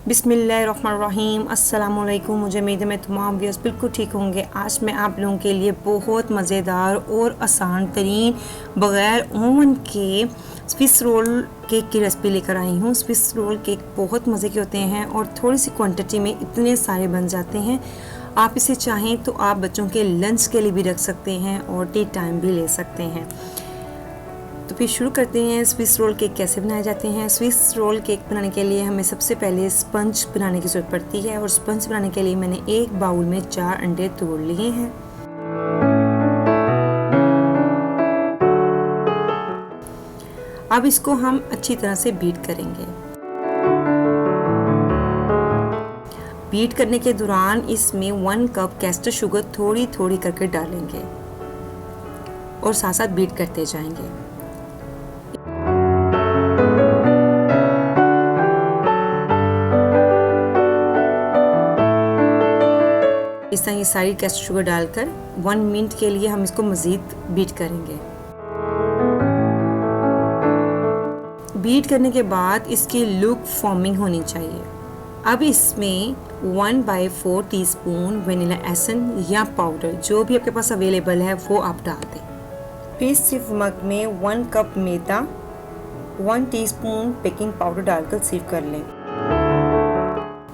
बिस्मिल्लाहिर्रहमानिर्रहीम। अस्सलामुअलैकुम। मुझे उम्मीद है मैं तमाम व्यूअर्स बिल्कुल ठीक होंगे। आज मैं आप लोगों के लिए बहुत मज़ेदार और आसान तरीन बग़ैर ओवन के स्विस रोल केक की रेसिपी लेकर आई हूँ। स्विस रोल केक बहुत मज़े के होते हैं और थोड़ी सी क्वांटिटी में इतने सारे बन जाते हैं। आप इसे चाहें तो आप बच्चों के लंच के लिए भी रख सकते हैं और टी टाइम भी ले सकते हैं। तो फिर शुरू करते हैं स्विस रोल केक कैसे बनाए जाते हैं। स्विस रोल केक बनाने के लिए हमें सबसे पहले स्पंज बनाने की ज़रूरत पड़ती है और स्पंज बनाने के लिए मैंने एक बाउल में 4 अंडे तोड़ लिए हैं। अब इसको हम अच्छी तरह से बीट करेंगे। बीट करने के दौरान इसमें 1 कप कैस्टर शुगर थोड़ी थोड़ी करके डालेंगे और साथ साथ बीट करते जाएंगे। इस तरह ये सारी कैस्टर शुगर डालकर 1 मिनट के लिए हम इसको मज़ीद बीट करेंगे। बीट करने के बाद इसकी लुक फॉर्मिंग होनी चाहिए। अब इसमें 1/4 टीस्पून वनीला एसेंस या पाउडर जो भी आपके पास अवेलेबल है वो आप डाल दें। फिर सिर्फ मग में 1 कप मैदा 1 टीस्पून बेकिंग पाउडर डालकर सिर्व कर लें।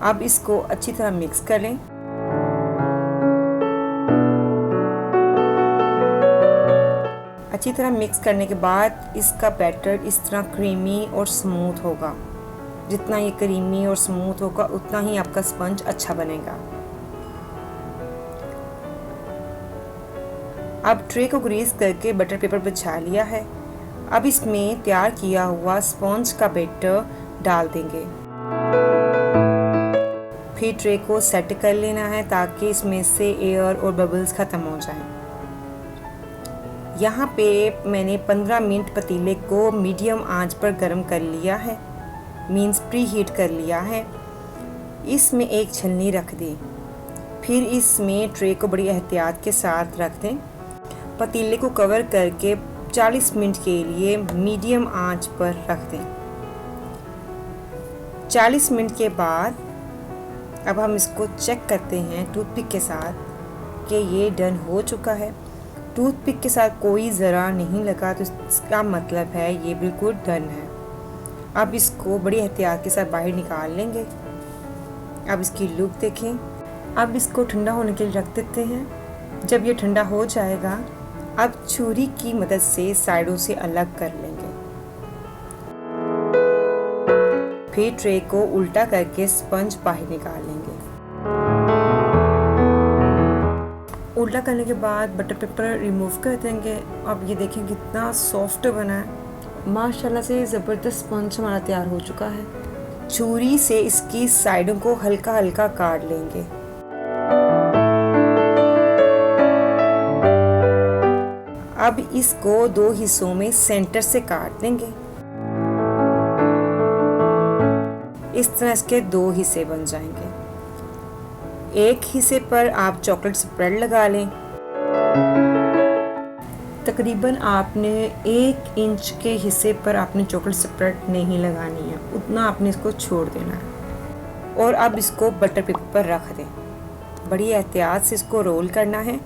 अब इसको अच्छी तरह मिक्स कर लें। अच्छी तरह मिक्स करने के बाद इसका बैटर इस तरह क्रीमी और स्मूथ होगा। जितना ये क्रीमी और स्मूथ होगा उतना ही आपका स्पंज अच्छा बनेगा। अब ट्रे को ग्रीस करके बटर पेपर बिछा लिया है। अब इसमें तैयार किया हुआ स्पंज का बैटर डाल देंगे। फिर ट्रे को सेट कर लेना है ताकि इसमें से एयर और बबल्स ख़त्म हो जाएं। यहाँ पे मैंने 15 मिनट पतीले को मीडियम आंच पर गर्म कर लिया है, मीन्स प्री हीट कर लिया है। इसमें एक छलनी रख दें। फिर इसमें ट्रे को बड़ी एहतियात के साथ रख दें। पतीले को कवर करके 40 मिनट के लिए मीडियम आंच पर रख दें। 40 मिनट के बाद अब हम इसको चेक करते हैं टूथपिक के साथ कि ये डन हो चुका है। टूथपिक के साथ कोई ज़रा नहीं लगा तो इसका मतलब है ये बिल्कुल डन है। अब इसको बड़ी एहतियात के साथ बाहर निकाल लेंगे। अब इसकी लुक देखें। अब इसको ठंडा होने के लिए रख देते हैं। जब ये ठंडा हो जाएगा अब छुरी की मदद से साइडों से अलग कर लेंगे। फिर ट्रे को उल्टा करके स्पंज बाहर निकाल लेंगे। उल्टा करने के बाद बटर पेपर रिमूव कर देंगे। अब ये देखें कितना सॉफ्ट बना है। माशाल्लाह से ज़बरदस्त स्पंज हमारा तैयार हो चुका है। छुरी से इसकी साइडों को हल्का हल्का काट लेंगे। अब इसको 2 हिस्सों में सेंटर से काट देंगे। इस तरह इसके 2 हिस्से बन जाएंगे। एक हिस्से पर आप चॉकलेट स्प्रेड लगा लें। तकरीबन आपने 1 इंच के हिस्से पर आपने चॉकलेट स्प्रेड नहीं लगानी है, उतना आपने इसको छोड़ देना है। और अब इसको बटर पेपर पर रख दें। बड़ी एहतियात से इसको रोल करना है,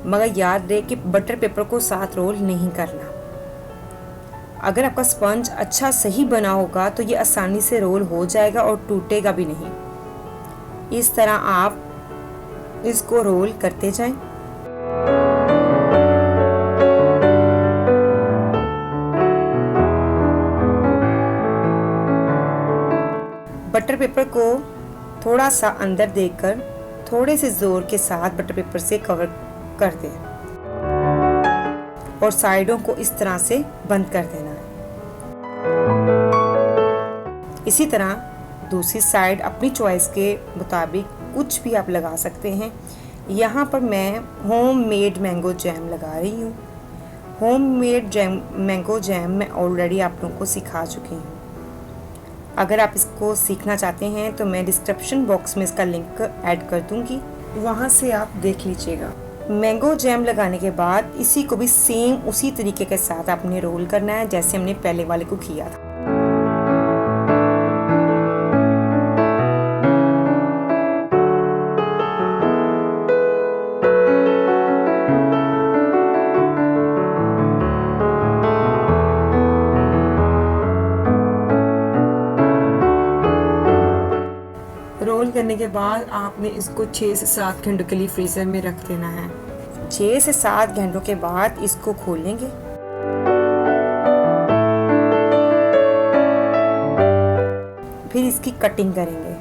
मगर याद रहे कि बटर पेपर को साथ रोल नहीं करना। अगर आपका स्पंज अच्छा सही बना होगा तो ये आसानी से रोल हो जाएगा और टूटेगा भी नहीं। इस तरह आप इसको रोल करते जाएं। बटर पेपर को थोड़ा सा अंदर देकर थोड़े से जोर के साथ बटर पेपर से कवर कर दें और साइडों को इस तरह से बंद कर देना है। इसी तरह दूसरी साइड अपनी चॉइस के मुताबिक कुछ भी आप लगा सकते हैं। यहाँ पर मैं होम मेड मैंगो जैम लगा रही हूँ। होम मेड मैंगो जैम मैं ऑलरेडी आप लोगों को सिखा चुकी हूँ। अगर आप इसको सीखना चाहते हैं तो मैं डिस्क्रिप्शन बॉक्स में इसका लिंक ऐड कर दूँगी, वहाँ से आप देख लीजिएगा। मैंगो जैम लगाने के बाद इसी को भी सेम उसी तरीके के साथ आपने रोल करना है जैसे हमने पहले वाले को किया था। करने के बाद आपने इसको 6 से 7 घंटों के लिए फ्रीज़र में रख देना है। 6 से 7 घंटों के बाद इसको खोलेंगे। फिर इसकी कटिंग करेंगे।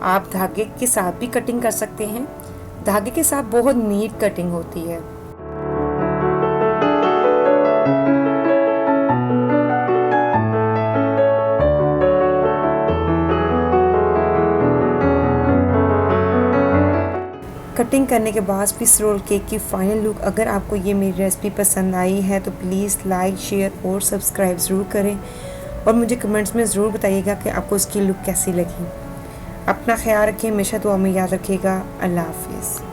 आप धागे के साथ भी कटिंग कर सकते हैं। धागे के साथ बहुत नीट कटिंग होती है। कटिंग करने के बाद स्विस रोल केक की फाइनल लुक। अगर आपको ये मेरी रेसिपी पसंद आई है तो प्लीज़ लाइक, शेयर और सब्सक्राइब ज़रूर करें और मुझे कमेंट्स में ज़रूर बताइएगा कि आपको इसकी लुक कैसी लगी। अपना ख्याल रखिए, हमेशा दुआ में याद रखिएगा। अल्लाह हाफिज़।